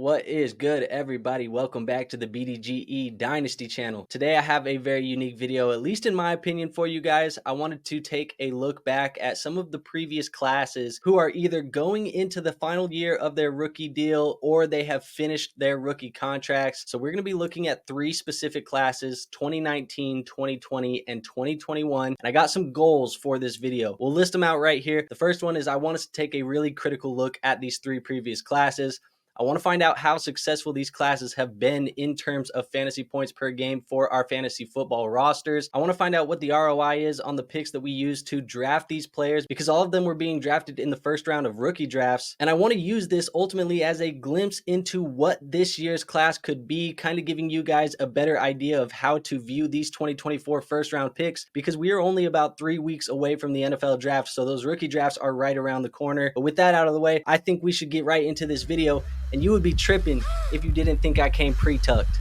What is good, everybody? Welcome back to the BDGE Dynasty channel. Today I have a very unique video, at least in my opinion, for you guys. I wanted to take a look back at some of the previous classes who are either going into the final year of their rookie deal or they have finished their rookie contracts. So we're going to be looking at three specific classes, 2019, 2020, and 2021. And I got some goals for this video. We'll list them out right here. The first one is I want us to take a really critical look at these three previous classes. I want to find out how successful these classes have been in terms of fantasy points per game for our fantasy football rosters. I want to find out what the ROI is on the picks that we use to draft these players, because all of them were being drafted in the first round of rookie drafts. And I want to use this ultimately as a glimpse into what this year's class could be, kind of giving you guys a better idea of how to view these 2024 first round picks, because we are only about 3 weeks away from the NFL draft. So those rookie drafts are right around the corner. But with that out of the way, I think we should get right into this video. And you would be tripping if you didn't think I came pre-tucked.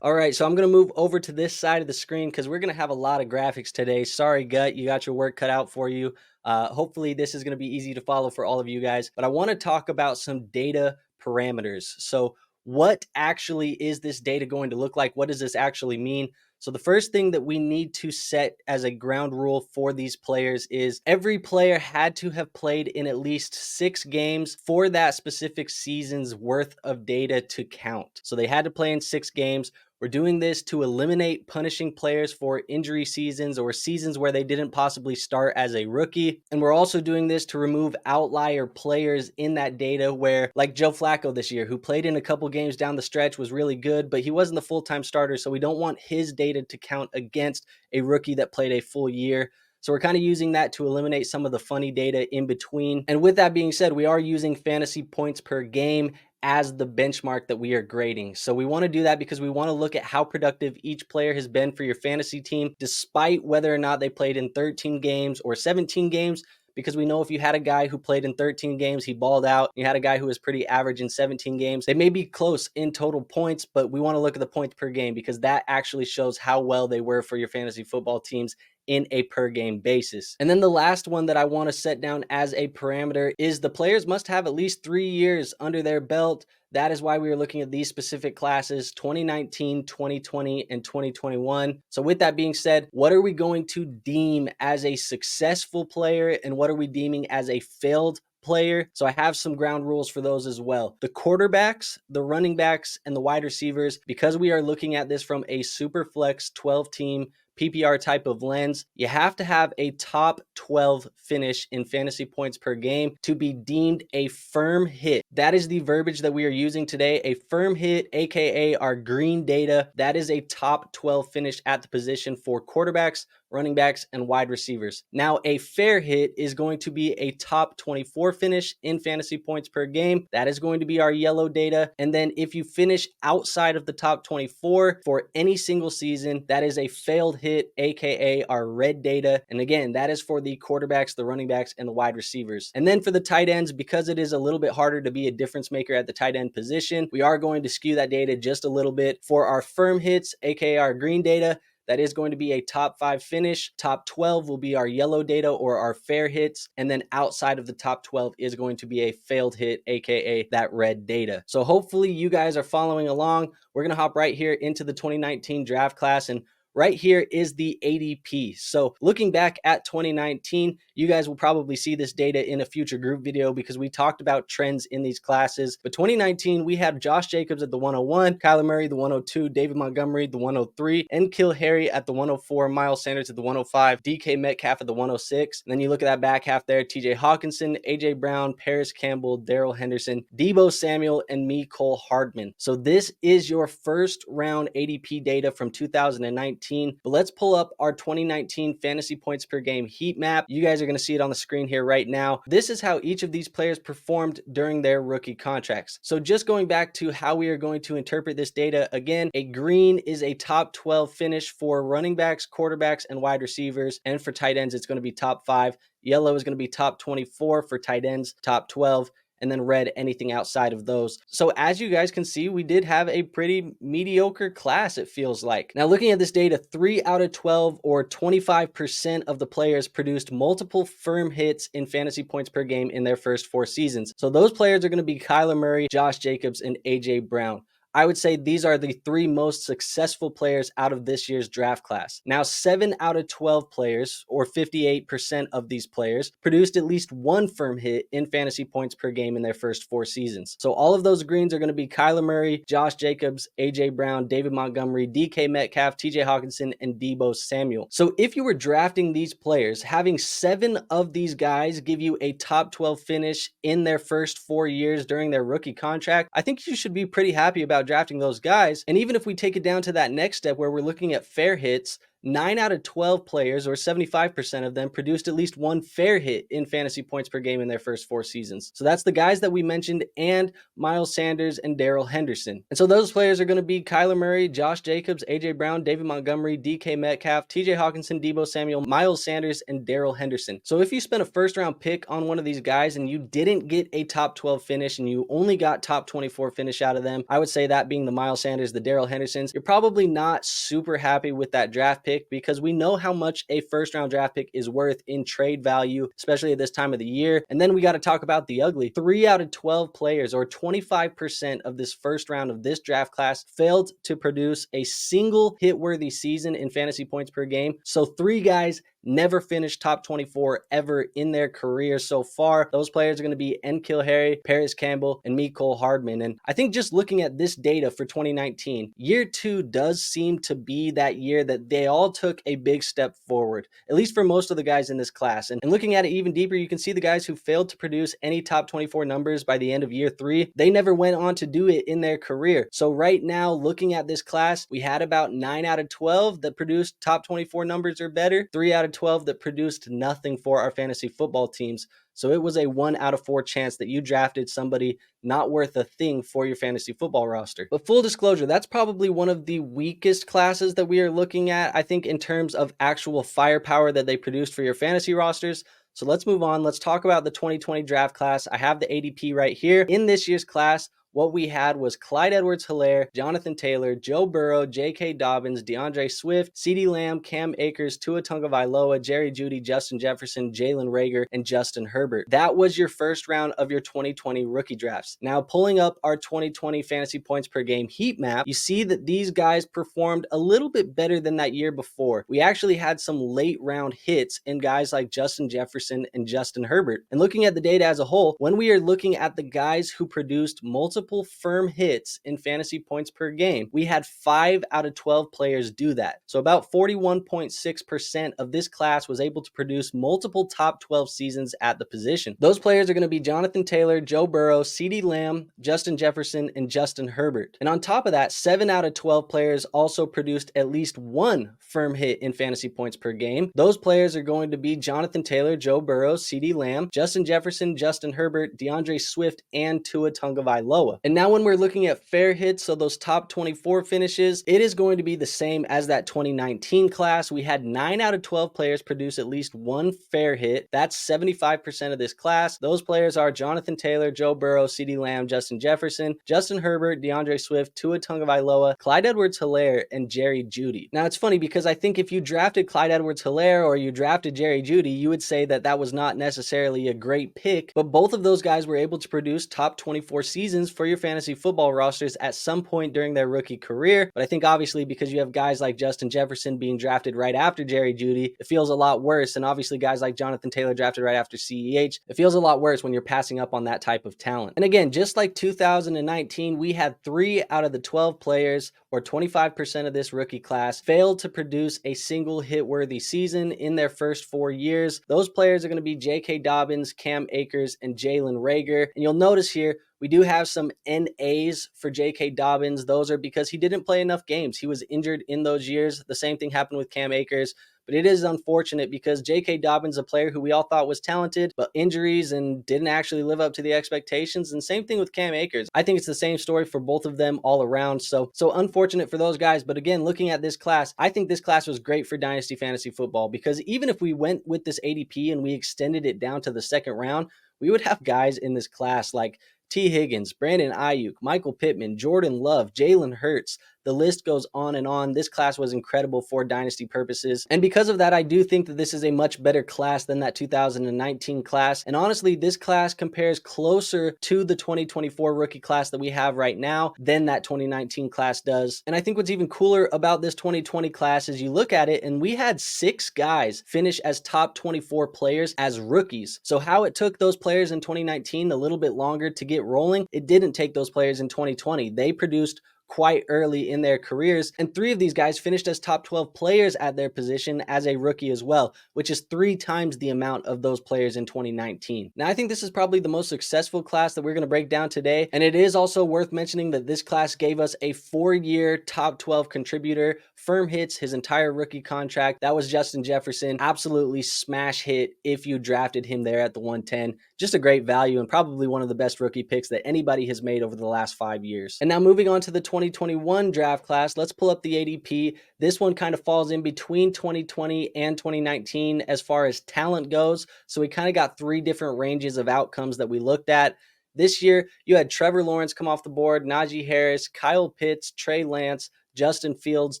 All right, so I'm going to move over to this side of the screen because we're going to have a lot of graphics today. Sorry, Gut, you got your work cut out for you. Hopefully this is going to be easy to follow for all of you guys. But I want to talk about some data parameters. So what actually is this data going to look like? What does this actually mean? So the first thing that we need to set as a ground rule for these players is every player had to have played in at least 6 games for that specific season's worth of data to count. So they had to play in 6 games. We're doing this to eliminate punishing players for injury seasons or seasons where they didn't possibly start as a rookie. And we're also doing this to remove outlier players in that data where, like Joe Flacco this year, who played in a couple games down the stretch, was really good, but he wasn't the full-time starter. So we don't want his data to count against a rookie that played a full year. So we're kind of using that to eliminate some of the funny data in between. And with that being said, we are using fantasy points per game as the benchmark that we are grading. So we want to do that because we want to look at how productive each player has been for your fantasy team, despite whether or not they played in 13 games or 17 games. Because we know if you had a guy who played in 13 games, he balled out. You had a guy who was pretty average in 17 games. They may be close in total points, but we want to look at the points per game because that actually shows how well they were for your fantasy football teams in a per game basis. And then the last one that I want to set down as a parameter is the players must have at least 3 years under their belt. That is why we are looking at these specific classes, 2019, 2020, and 2021. So with that being said, what are we going to deem as a successful player and what are we deeming as a failed player? So I have some ground rules for those as well. The quarterbacks, the running backs, and the wide receivers, because we are looking at this from a super flex 12-team PPR type of lens, you have to have a top 12 finish in fantasy points per game to be deemed a firm hit. That is the verbiage that we are using today. A firm hit, aka our green data, that is a top 12 finish at the position for quarterbacks, running backs, and wide receivers. Now, a fair hit is going to be a top 24 finish in fantasy points per game. That is going to be our yellow data. And then if you finish outside of the top 24 for any single season, that is a failed hit, aka our red data. And again, that is for the quarterbacks, the running backs, and the wide receivers. And then for the tight ends, because it is a little bit harder to be a difference maker at the tight end position, we are going to skew that data just a little bit. For our firm hits, aka our green data, that is going to be a top 5 finish. Top 12 will be our yellow data or our fair hits. And then outside of the top 12 is going to be a failed hit, aka that red data. So hopefully you guys are following along. We're going to hop right here into the 2019 draft class, and right here is the ADP. So looking back at 2019, you guys will probably see this data in a future group video because we talked about trends in these classes. But 2019, we had Josh Jacobs at the 101, Kyler Murray the 102, David Montgomery the 103, and N'Keal Harry at the 104, Miles Sanders at the 105, DK Metcalf at the 106. And then you look at that back half there, TJ Hawkinson, AJ Brown, Paris Campbell, Darrell Henderson, Deebo Samuel, and Mecole Hardman. So this is your first round ADP data from 2019. But let's pull up our 2019 fantasy points per game heat map. You guys are going to see it on the screen here right now. This is how each of these players performed during their rookie contracts. So just going back to how we are going to interpret this data, again, a green is a top 12 finish for running backs, quarterbacks, and wide receivers. And for tight ends, it's going to be top 5. Yellow is going to be top 24 for tight ends, top 12. and then red anything outside of those. So as you guys can see, we did have a pretty mediocre class, it feels like. Now looking at this data, 3 out of 12 or 25% of the players produced multiple firm hits in fantasy points per game in their first 4 seasons. So those players are going to be Kyler Murray, Josh Jacobs, and AJ Brown. I would say these are the 3 most successful players out of this year's draft class. Now, 7 out of 12 players, or 58% of these players, produced at least 1 firm hit in fantasy points per game in their first 4 seasons. So all of those greens are going to be Kyler Murray, Josh Jacobs, AJ Brown, David Montgomery, DK Metcalf, TJ Hawkinson, and Deebo Samuel. So if you were drafting these players, having 7 of these guys give you a top 12 finish in their first 4 years during their rookie contract, I think you should be pretty happy about drafting those guys. And even if we take it down to that next step where we're looking at fair hits, 9 out of 12 players, or 75% of them, produced at least 1 fair hit in fantasy points per game in their first 4 seasons. So that's the guys that we mentioned, and Miles Sanders and Darrell Henderson. And so those players are going to be Kyler Murray, Josh Jacobs, AJ Brown, David Montgomery, DK Metcalf, TJ Hawkinson, Deebo Samuel, Miles Sanders, and Darrell Henderson. So if you spent a first round pick on one of these guys and you didn't get a top 12 finish and you only got top 24 finish out of them, I would say that being the Miles Sanders, the Darrell Hendersons, you're probably not super happy with that draft pick, because we know how much a first round draft pick is worth in trade value, especially at this time of the year. And then we got to talk about the ugly. 3 out of 12 players, or 25% of this first round of this draft class, failed to produce a single hit-worthy season in fantasy points per game. So 3 guys never finished top 24 ever in their career so far. Those players are going to be N'Keal Harry, Paris Campbell, and Mecole Hardman. And I think just looking at this data for 2019, year 2 does seem to be that year that they all took a big step forward, at least for most of the guys in this class. And looking at it even deeper, you can see the guys who failed to produce any top 24 numbers by the end of year 3, they never went on to do it in their career. So right now, looking at this class, we had about 9 out of 12 that produced top 24 numbers or better, 3 out of 12 that produced nothing for our fantasy football teams. So it was a 1 out of 4 chance that you drafted somebody not worth a thing for your fantasy football roster. But full disclosure, that's probably one of the weakest classes that we are looking at, I think, in terms of actual firepower that they produced for your fantasy rosters. So let's move on. Let's talk about the 2020 draft class. I have the ADP right here. In this year's class, what we had was Clyde Edwards-Helaire, Jonathan Taylor, Joe Burrow, J.K. Dobbins, DeAndre Swift, CeeDee Lamb, Cam Akers, Tua Tagovailoa, Jerry Jeudy, Justin Jefferson, Jalen Reagor, and Justin Herbert. That was your first round of your 2020 rookie drafts. Now, pulling up our 2020 fantasy points per game heat map, you see that these guys performed a little bit better than that year before. We actually had some late round hits in guys like Justin Jefferson and Justin Herbert. And looking at the data as a whole, when we are looking at the guys who produced multiple firm hits in fantasy points per game, we had 5 out of 12 players do that. So about 41.6% of this class was able to produce multiple top 12 seasons at the position. Those players are going to be Jonathan Taylor, Joe Burrow, CeeDee Lamb, Justin Jefferson, and Justin Herbert. And on top of that, 7 out of 12 players also produced at least 1 firm hit in fantasy points per game. Those players are going to be Jonathan Taylor, Joe Burrow, CeeDee Lamb, Justin Jefferson, Justin Herbert, DeAndre Swift, and Tua Tagovailoa. And now when we're looking at fair hits, so those top 24 finishes, it is going to be the same as that 2019 class. We had 9 out of 12 players produce at least 1 fair hit. That's 75% of this class. Those players are Jonathan Taylor, Joe Burrow, CeeDee Lamb, Justin Jefferson, Justin Herbert, DeAndre Swift, Tua Tagovailoa, Clyde Edwards-Helaire, and Jerry Jeudy. Now it's funny because I think if you drafted Clyde Edwards-Helaire or you drafted Jerry Jeudy, you would say that that was not necessarily a great pick, but both of those guys were able to produce top 24 seasons for your fantasy football rosters at some point during their rookie career. But I think obviously because you have guys like Justin Jefferson being drafted right after Jerry Jeudy, it feels a lot worse. And obviously guys like Jonathan Taylor drafted right after CEH, it feels a lot worse when you're passing up on that type of talent. And again, just like 2019, we had 3 out of the 12 players, or 25% of this rookie class, failed to produce a single hit-worthy season in their first 4 years. Those players are going to be J.K. Dobbins, Cam Akers, and Jalen Reagor. And you'll notice here, we do have some NAs for J.K. Dobbins. Those are because he didn't play enough games. He was injured in those years. The same thing happened with Cam Akers. But it is unfortunate because J.K. Dobbins, a player who we all thought was talented, but injuries and didn't actually live up to the expectations. And same thing with Cam Akers. I think it's the same story for both of them all around. So unfortunate for those guys. But again, looking at this class, I think this class was great for Dynasty Fantasy Football because even if we went with this ADP and we extended it down to the second round, we would have guys in this class like T. Higgins, Brandon Ayuk, Michael Pittman, Jordan Love, Jalen Hurts. The list goes on and on. This class was incredible for dynasty purposes. And because of that, I do think that this is a much better class than that 2019 class. And honestly, this class compares closer to the 2024 rookie class that we have right now than that 2019 class does. And I think what's even cooler about this 2020 class is you look at it and we had 6 guys finish as top 24 players as rookies. So how it took those players in 2019 a little bit longer to get rolling, it didn't take those players in 2020. They produced quite early in their careers, and 3 of these guys finished as top 12 players at their position as a rookie as well, which is 3 times the amount of those players in 2019. Now, I think this is probably the most successful class that we're going to break down today, and it is also worth mentioning that this class gave us a 4-year top 12 contributor, firm hits his entire rookie contract. That was Justin Jefferson. Absolutely smash hit if you drafted him there at the 110. Just a great value and probably one of the best rookie picks that anybody has made over the last 5 years. And now moving on to the 2021 draft class, let's pull up the ADP. This one kind of falls in between 2020 and 2019 as far as talent goes. So we kind of got 3 different ranges of outcomes that we looked at. This year, you had Trevor Lawrence come off the board, Najee Harris, Kyle Pitts, Trey Lance, Justin Fields,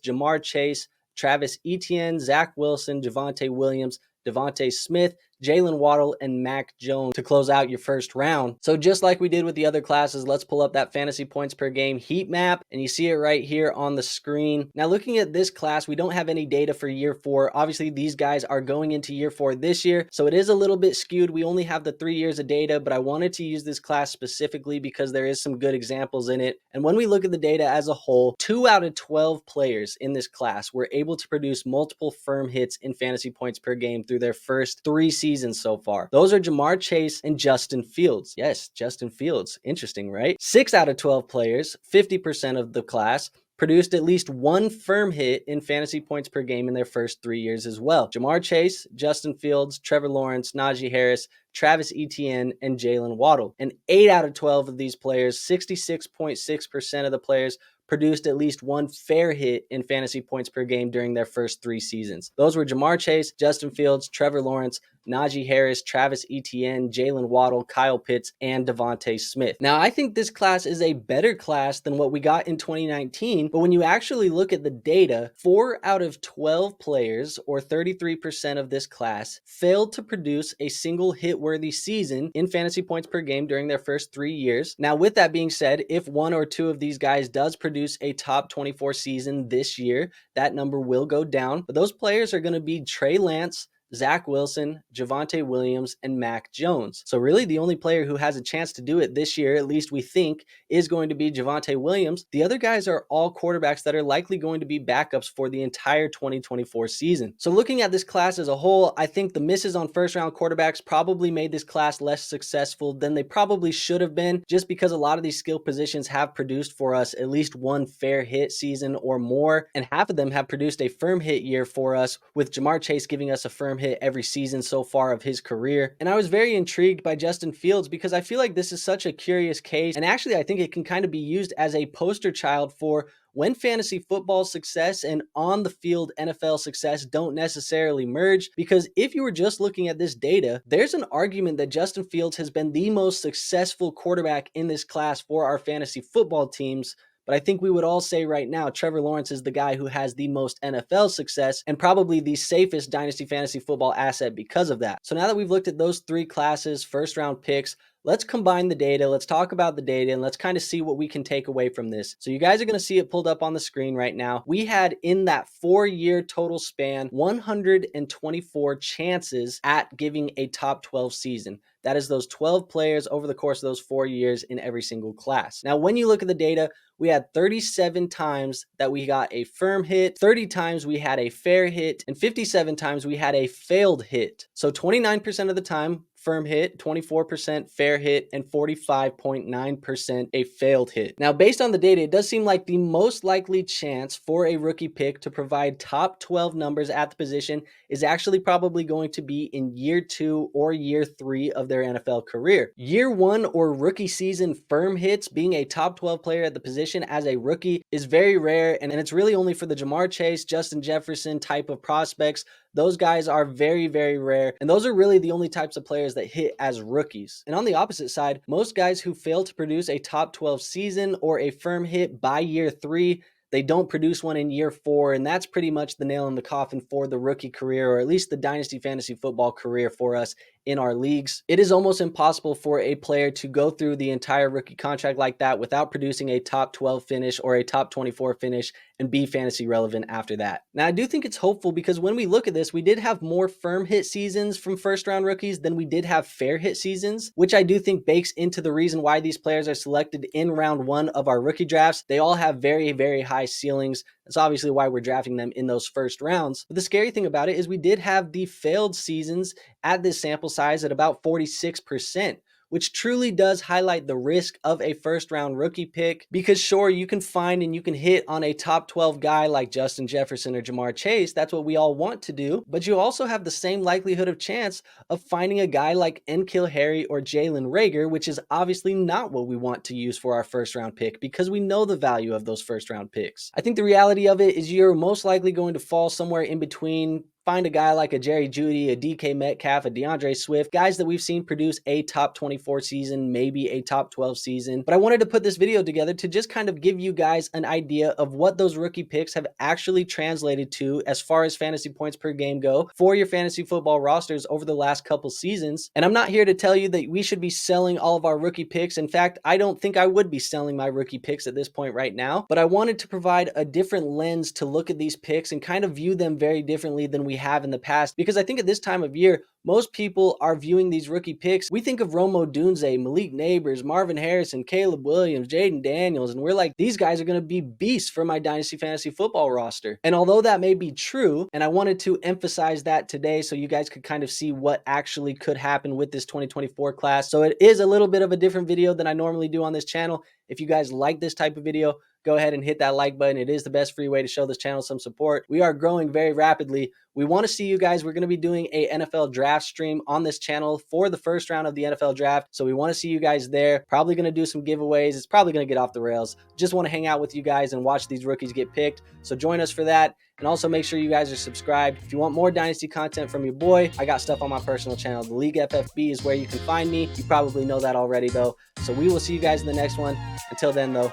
Jamar Chase, Travis Etienne, Zach Wilson, Javonte Williams, Devontae Smith, Jalen Waddle, and Mac Jones to close out your first round. So just like we did with the other classes, let's pull up that fantasy points per game heat map, and you see it right here on the screen. Now looking at this class, we don't have any data for year 4. Obviously, these guys are going into year 4 this year, so it is a little bit skewed. We only have the 3 years of data, but I wanted to use this class specifically because there is some good examples in it. And when we look at the data as a whole, 2 out of 12 players in this class were able to produce multiple firm hits in fantasy points per game through their first 3 seasons so far. Those are Jamar Chase and Justin Fields. Yes, Justin Fields. Interesting, right? 6 out of 12 players, 50% of the class, produced at least 1 firm hit in fantasy points per game in their first 3 years as well. Jamar Chase, Justin Fields, Trevor Lawrence, Najee Harris, Travis Etienne, and Jalen Waddle. And 8 out of 12 of these players, 66.6% of the players, produced at least 1 fair hit in fantasy points per game during their first 3 seasons. Those were Jamar Chase, Justin Fields, Trevor Lawrence, Najee Harris, Travis Etienne, Jalen Waddle, Kyle Pitts, and Devontae Smith. Now, I think this class is a better class than what we got in 2019, but when you actually look at the data, 4 out of 12 players, or 33% of this class, failed to produce a single hit-worthy season in fantasy points per game during their first 3 years. Now, with that being said, if 1 or 2 of these guys does produce a top 24 season this year, that number will go down, but those players are going to be Trey Lance, Zach Wilson, Javonte Williams, and Mac Jones. So really the only player who has a chance to do it this year, at least we think, is going to be Javonte Williams. The other guys are all quarterbacks that are likely going to be backups for the entire 2024 season. So looking at this class as a whole, I think the misses on first round quarterbacks probably made this class less successful than they probably should have been, just because a lot of these skill positions have produced for us at least 1 fair hit season or more, and half of them have produced a firm hit year for us, with Jamar Chase giving us a firm hit every season so far of his career. And I was very intrigued by Justin Fields because I feel like this is such a curious case, and actually I think it can kind of be used as a poster child for when fantasy football success and on the field NFL success don't necessarily merge. Because if you were just looking at this data, there's an argument that Justin Fields has been the most successful quarterback in this class for our fantasy football teams. But I think we would all say right now, Trevor Lawrence is the guy who has the most NFL success and probably the safest dynasty fantasy football asset because of that. So now that we've looked at those 3 classes, first round picks, let's combine the data. Let's talk about the data and let's kind of see what we can take away from this. So you guys are going to see it pulled up on the screen right now. We had in that 4-year total span, 124 chances at giving a top 12 season. That is those 12 players over the course of those 4 years in every single class. Now, when you look at the data, we had 37 times that we got a firm hit, 30 times we had a fair hit, and 57 times we had a failed hit. So 29% of the time, firm hit, 24% fair hit, and 45.9% a failed hit. Now, based on the data, it does seem like the most likely chance for a rookie pick to provide top 12 numbers at the position is actually probably going to be in year 2 or year 3 of their NFL career. Year 1 or rookie season firm hits, being a top 12 player at the position as a rookie, is very rare, and it's really only for the Jamar Chase, Justin Jefferson type of prospects. those guys are very, very rare. And those are really the only types of players that hit as rookies. And on the opposite side, most guys who fail to produce a top 12 season or a firm hit by year 3, they don't produce one in year 4, and that's pretty much the nail in the coffin for the rookie career, or at least the dynasty fantasy football career for us in our leagues. It is almost impossible for a player to go through the entire rookie contract like that without producing a top 12 finish or a top 24 finish and be fantasy relevant after that. Now, I do think it's hopeful because when we look at this, we did have more firm hit seasons from first round rookies than we did have fair hit seasons, which I do think bakes into the reason why these players are selected in round 1 of our rookie drafts. They all have very, very high ceilings. That's obviously why we're drafting them in those first rounds. But the scary thing about it is we did have the failed seasons at this sample size at about 46%, which truly does highlight the risk of a first round rookie pick, because sure, you can find and you can hit on a top 12 guy like Justin Jefferson or Jamar Chase. That's what we all want to do. But you also have the same likelihood of chance of finding a guy like N'Keal Harry or Jalen Reagor, which is obviously not what we want to use for our first round pick because we know the value of those first round picks. I think the reality of it is you're most likely going to fall somewhere in between. Find a guy like a Jerry Jeudy, a DK Metcalf, a DeAndre Swift, guys that we've seen produce a top 24 season, maybe a top 12 season. But I wanted to put this video together to just kind of give you guys an idea of what those rookie picks have actually translated to as far as fantasy points per game go for your fantasy football rosters over the last couple seasons. And I'm not here to tell you that we should be selling all of our rookie picks. In fact, I don't think I would be selling my rookie picks at this point right now, but I wanted to provide a different lens to look at these picks and kind of view them very differently than we have in the past, because I think at this time of year, most people are viewing these rookie picks. We think of Romo Dunze, Malik Neighbors, Marvin Harrison, Caleb Williams, Jaden Daniels, and we're like, these guys are going to be beasts for my Dynasty Fantasy Football roster. And although that may be true, and I wanted to emphasize that today so you guys could kind of see what actually could happen with this 2024 class. So it is a little bit of a different video than I normally do on this channel. If you guys like this type of video, go ahead and hit that like button. It is the best free way to show this channel some support. We are growing very rapidly. We want to see you guys. We're going to be doing a NFL draft stream on this channel for the first round of the NFL draft. So we want to see you guys there. Probably going to do some giveaways. It's probably going to get off the rails. Just want to hang out with you guys and watch these rookies get picked. So join us for that. And also make sure you guys are subscribed. If you want more Dynasty content from your boy, I got stuff on my personal channel. The League FFB is where you can find me. You probably know that already though. So we will see you guys in the next one. Until then though,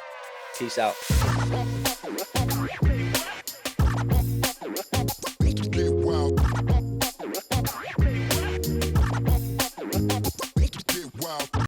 peace out.